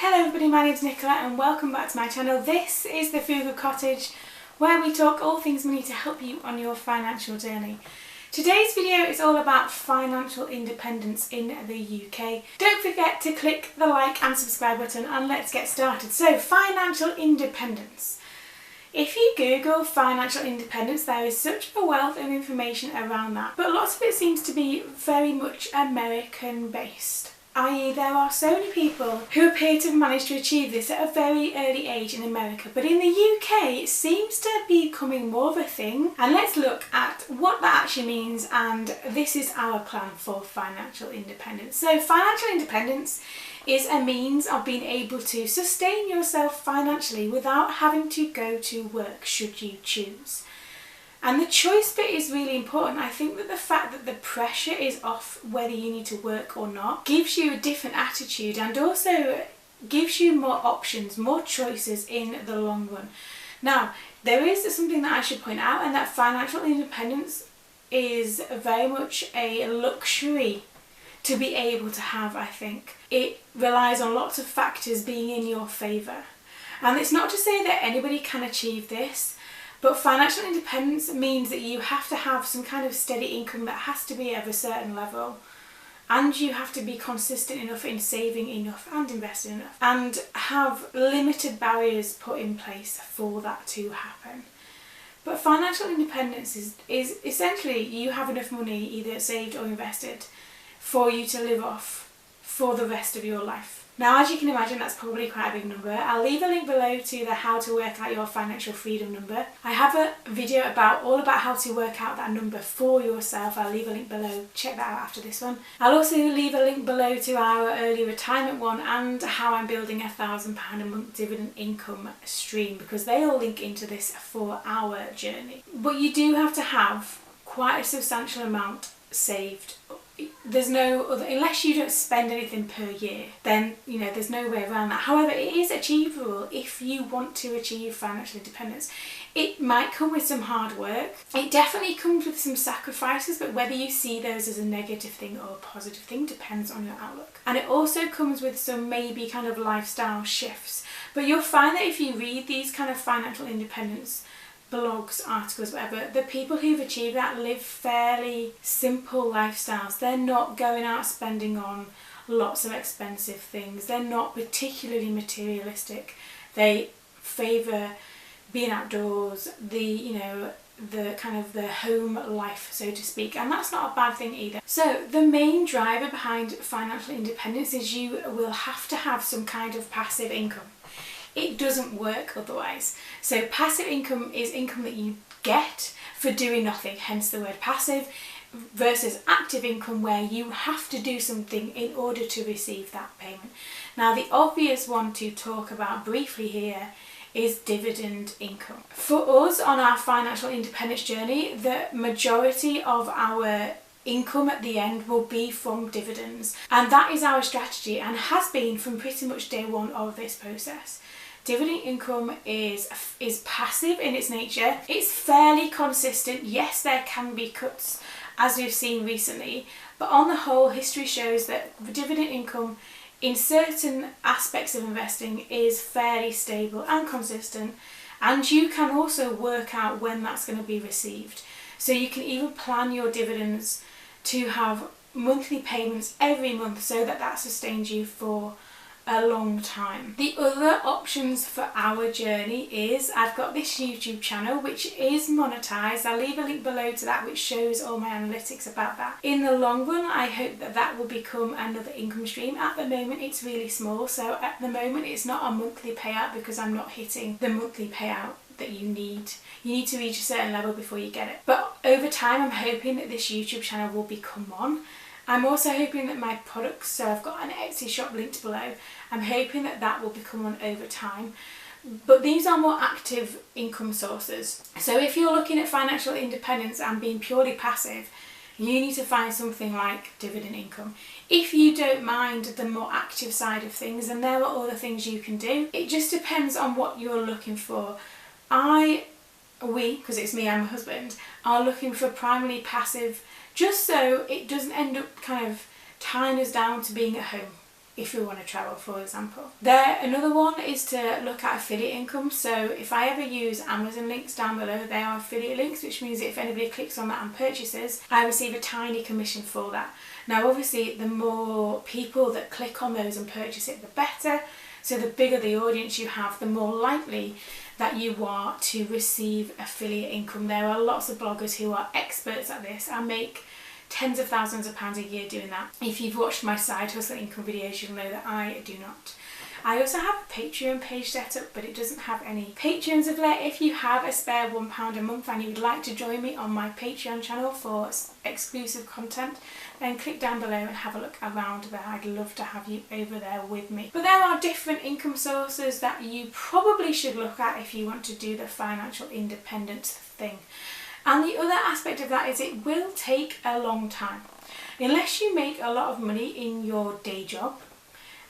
Hello everybody, my name's Nicola and welcome back to my channel. This is the Frugal Cottage, where we talk all things money to help you on your financial journey. Today's video is all about financial independence in the UK. Don't forget to click the like and subscribe button and let's get started. So, financial independence. If you Google financial independence, there is such a wealth of information around that, but lots of it seems to be very much American based. I.e. there are so many people who appear to have managed to achieve this at a very early age in America, but in the UK it seems to be becoming more of a thing, and let's look at what that actually means, and this is our plan for financial independence. So financial independence is a means of being able to sustain yourself financially without having to go to work should you choose. And the choice bit is really important. I think that the fact that the pressure is off whether you need to work or not gives you a different attitude and also gives you more options, more choices in the long run. Now, there is something that I should point out, and that financial independence is very much a luxury to be able to have, I think. It relies on lots of factors being in your favour. And it's not to say that anybody can achieve this, but financial independence means that you have to have some kind of steady income that has to be of a certain level, and you have to be consistent enough in saving enough and investing enough, and have limited barriers put in place for that to happen. But financial independence is essentially you have enough money either saved or invested for you to live off for the rest of your life. Now, as you can imagine, that's probably quite a big number. I'll leave a link below to the how to work out your financial freedom number. I have a video all about how to work out that number for yourself. I'll leave a link below. Check that out after this one. I'll also leave a link below to our early retirement one and how I'm building £1,000 a month dividend income stream, because they all link into this 4-hour journey. But you do have to have quite a substantial amount saved. There's no other, unless you don't spend anything per year, then there's no way around that. However, it is achievable if you want to achieve financial independence. It might come with some hard work. It definitely comes with some sacrifices, but whether you see those as a negative thing or a positive thing depends on your outlook. And it also comes with some maybe kind of lifestyle shifts. But you'll find that if you read these kind of financial independence blogs, articles, whatever, the people who've achieved that live fairly simple lifestyles. They're not going out spending on lots of expensive things. They're not particularly materialistic. They favour being outdoors, the kind of the home life, so to speak, and that's not a bad thing either. So the main driver behind financial independence is you will have to have some kind of passive income. It doesn't work otherwise. So passive income is income that you get for doing nothing, hence the word passive, versus active income where you have to do something in order to receive that payment. Now, the obvious one to talk about briefly here is dividend income. For us on our financial independence journey, the majority of our income at the end will be from dividends, and that is our strategy and has been from pretty much day one of this process. Dividend income is passive in its nature. It's fairly consistent. Yes, there can be cuts, as we've seen recently, but on the whole, history shows that dividend income in certain aspects of investing is fairly stable and consistent, and you can also work out when that's going to be received. So you can even plan your dividends to have monthly payments every month so that that sustains you for a long time. The other options for our journey is I've got this YouTube channel which is monetized. I'll leave a link below to that which shows all my analytics about that. In the long run, I hope that that will become another income stream. At the moment it's really small, so at the moment it's not a monthly payout because I'm not hitting the monthly payout that you need. You need to reach a certain level before you get it. But over time I'm hoping that this YouTube channel will become one. I'm also hoping that my products, so I've got an Etsy shop linked below, I'm hoping that that will become one over time. But these are more active income sources. So if you're looking at financial independence and being purely passive, you need to find something like dividend income. If you don't mind the more active side of things, then there are other things you can do. It just depends on what you're looking for. We, because it's me and my husband, are looking for primarily passive, just so it doesn't end up kind of tying us down to being at home. if you want to travel, for example. Another one is to look at affiliate income. So if I ever use Amazon links down below, they are affiliate links, which means if anybody clicks on that and purchases, I receive a tiny commission for that. Now obviously the more people that click on those and purchase it, the better. So the bigger the audience you have, the more likely that you are to receive affiliate income. There are lots of bloggers who are experts at this and make tens of thousands of pounds a year doing that. If you've watched my side hustle income videos, you'll know that I do not. I also have a Patreon page set up, but it doesn't have any patrons of late. If you have a spare £1 a month and you would like to join me on my Patreon channel for exclusive content, then click down below and have a look around there. I'd love to have you over there with me. But there are different income sources that you probably should look at if you want to do the financial independence thing. And the other aspect of that is it will take a long time. Unless you make a lot of money in your day job,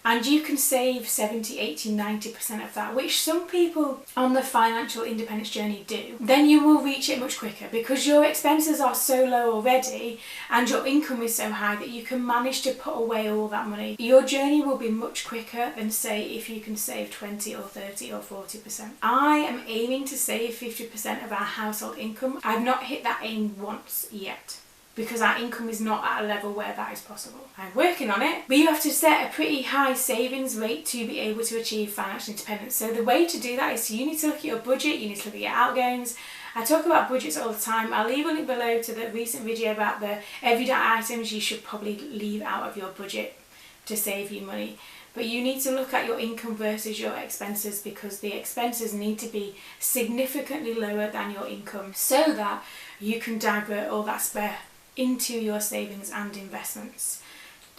and you can save 70, 80, 90% of that, which some people on the financial independence journey do, then you will reach it much quicker because your expenses are so low already and your income is so high that you can manage to put away all that money. Your journey will be much quicker than, say, if you can save 20 or 30 or 40%. I am aiming to save 50% of our household income. I've not hit that aim once yet, because our income is not at a level where that is possible. I'm working on it, but you have to set a pretty high savings rate to be able to achieve financial independence. So the way to do that is you need to look at your budget, you need to look at your outgoings. I talk about budgets all the time. I'll leave a link below to the recent video about the everyday items you should probably leave out of your budget to save you money. But you need to look at your income versus your expenses, because the expenses need to be significantly lower than your income so that you can divert all that spare into your savings and investments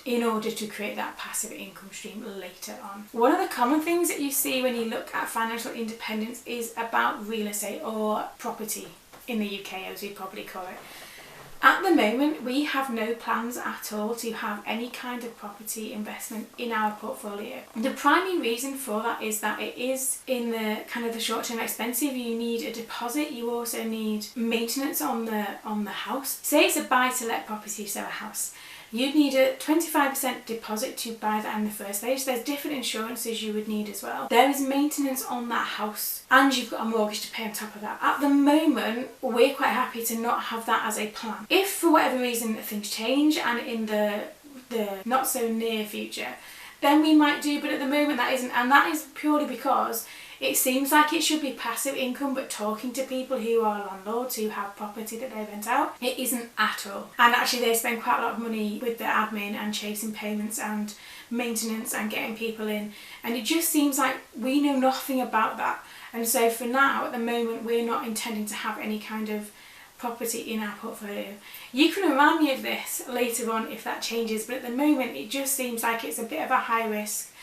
in order to create that passive income stream later on. One of the common things that you see when you look at financial independence is about real estate or property in the UK, as we probably call it. At the moment, we have no plans at all to have any kind of property investment in our portfolio. The primary reason for that is that it is in the kind of the short term expensive. You need a deposit, you also need maintenance on the house. Say it's a buy to let property, so a house. You'd need a 25% deposit to buy that in the first place. There's different insurances you would need as well. There is maintenance on that house and you've got a mortgage to pay on top of that. At the moment, we're quite happy to not have that as a plan. If for whatever reason things change and in the not so near future, then we might do, but at the moment that isn't, and that is purely because it seems like it should be passive income, but talking to people who are landlords who have property that they rent out, it isn't at all. And actually they spend quite a lot of money with the admin and chasing payments and maintenance and getting people in, and it just seems like we know nothing about that. And so for now, at the moment, we're not intending to have any kind of property in our portfolio. You can remind me of this later on if that changes, but at the moment it just seems like it's a bit of a high risk.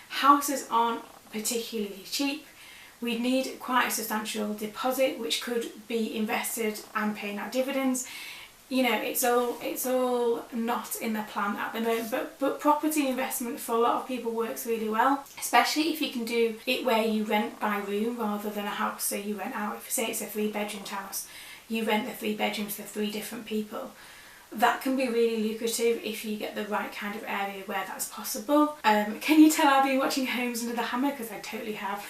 Houses aren't particularly cheap. We'd need quite a substantial deposit which could be invested and paying out dividends. You know, it's all not in the plan at the moment, but property investment for a lot of people works really well, especially if you can do it where you rent by room rather than a house. So you rent out, if say it's a 3-bedroom house, you rent the 3 bedrooms to 3 different people. That can be really lucrative if you get the right kind of area where that's possible. Can you tell I've been watching Homes Under the Hammer? Because I totally have.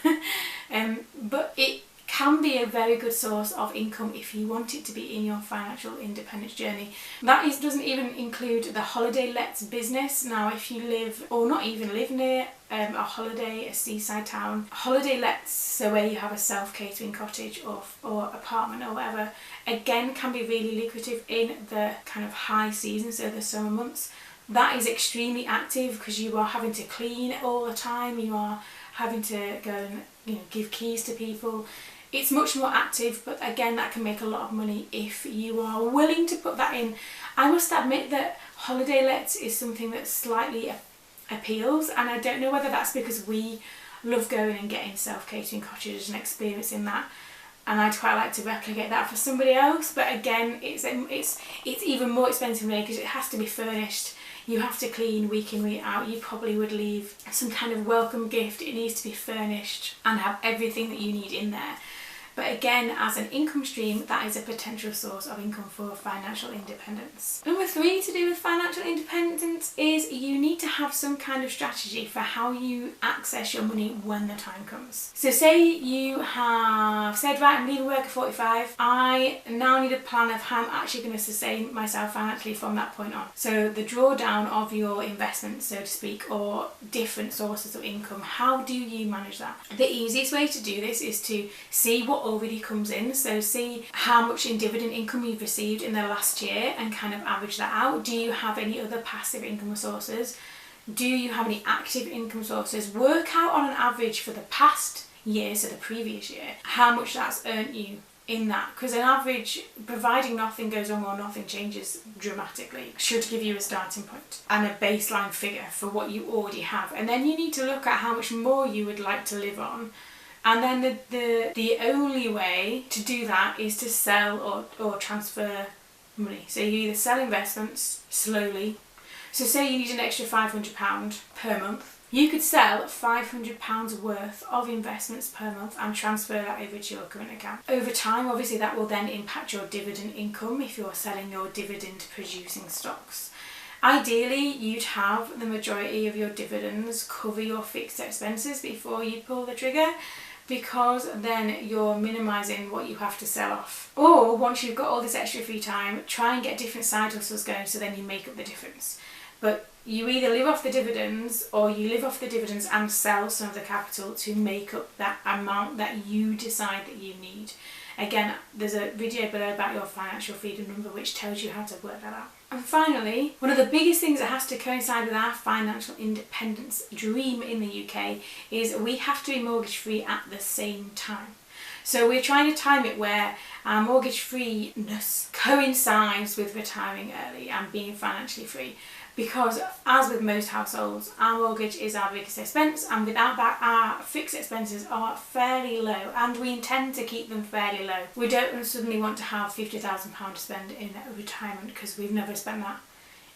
But it can be a very good source of income if you want it to be in your financial independence journey. That doesn't even include the holiday lets business. Now if you live, or not even live near a holiday, a seaside town, holiday lets, so where you have a self-catering cottage or apartment or whatever, again can be really lucrative in the kind of high season, so the summer months. That is extremely active because you are having to clean all the time, you are having to go and give keys to people. It's much more active, but again that can make a lot of money if you are willing to put that in. I must admit that holiday lets is something that slightly appeals, and I don't know whether that's because we love going and getting self-catering cottages and experiencing that, and I'd quite like to replicate that for somebody else. But again, it's even more expensive really because it has to be furnished. You have to clean week in, week out. You probably would leave some kind of welcome gift. It needs to be furnished and have everything that you need in there. But again, as an income stream, that is a potential source of income for financial independence. Number 3 to do with financial independence is you need to have some kind of strategy for how you access your money when the time comes. So say you have said, right, I'm leaving work at 45, I now need a plan of how I'm actually going to sustain myself financially from that point on. So the drawdown of your investments, so to speak, or different sources of income, how do you manage that? The easiest way to do this is to see what already comes in. So see how much in dividend income you've received in the last year and kind of average that out. Do you have any other passive income sources? Do you have any active income sources? Work out on an average for the past year, so the previous year, how much that's earned you in that, because an average, providing nothing goes wrong or nothing changes dramatically, should give you a starting point and a baseline figure for what you already have. And then you need to look at how much more you would like to live on. And then the only way to do that is to sell or transfer money. So you either sell investments slowly. So say you need an extra £500 per month. You could sell £500 worth of investments per month and transfer that over to your current account. Over time, obviously, that will then impact your dividend income if you're selling your dividend producing stocks. Ideally, you'd have the majority of your dividends cover your fixed expenses before you pull the trigger, because then you're minimising what you have to sell off. Or once you've got all this extra free time, try and get different side hustles going so then you make up the difference. But you either live off the dividends or you live off the dividends and sell some of the capital to make up that amount that you decide that you need. Again, there's a video below about your financial freedom number which tells you how to work that out. And finally, one of the biggest things that has to coincide with our financial independence dream in the UK is we have to be mortgage free at the same time. So we're trying to time it where our mortgage freeness coincides with retiring early and being financially free. Because as with most households, our mortgage is our biggest expense, and without that our fixed expenses are fairly low, and we intend to keep them fairly low. We don't suddenly want to have £50,000 to spend in retirement because we've never spent that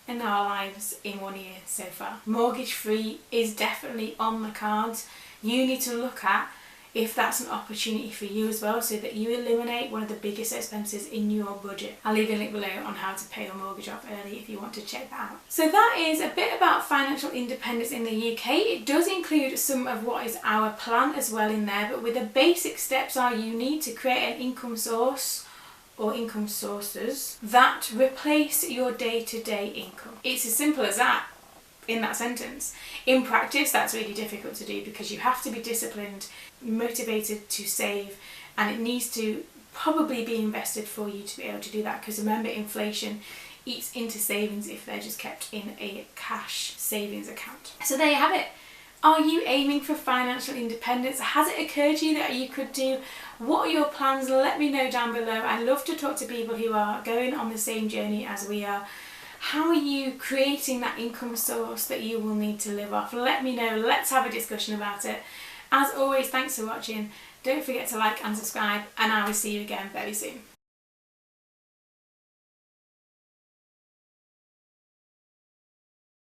in our lives in 1 year so far. Mortgage free is definitely on the cards. You need to look at if that's an opportunity for you as well, so that you eliminate one of the biggest expenses in your budget. I'll leave a link below on how to pay your mortgage off early if you want to check that out. So that is a bit about financial independence in the UK. It does include some of what is our plan as well in there, but with the basic steps are you need to create an income source or income sources that replace your day-to-day income. It's as simple as that in that sentence. In practice, that's really difficult to do because you have to be disciplined, motivated to save, and it needs to probably be invested for you to be able to do that, because remember, inflation eats into savings if they're just kept in a cash savings account. So there you have it. Are you aiming for financial independence? Has it occurred to you that you could do? What are your plans? Let me know down below. I love to talk to people who are going on the same journey as we are. How are you creating that income source that you will need to live off? Let me know. Let's have a discussion about it. As always, thanks for watching. Don't forget to like and subscribe, and I will see you again very soon.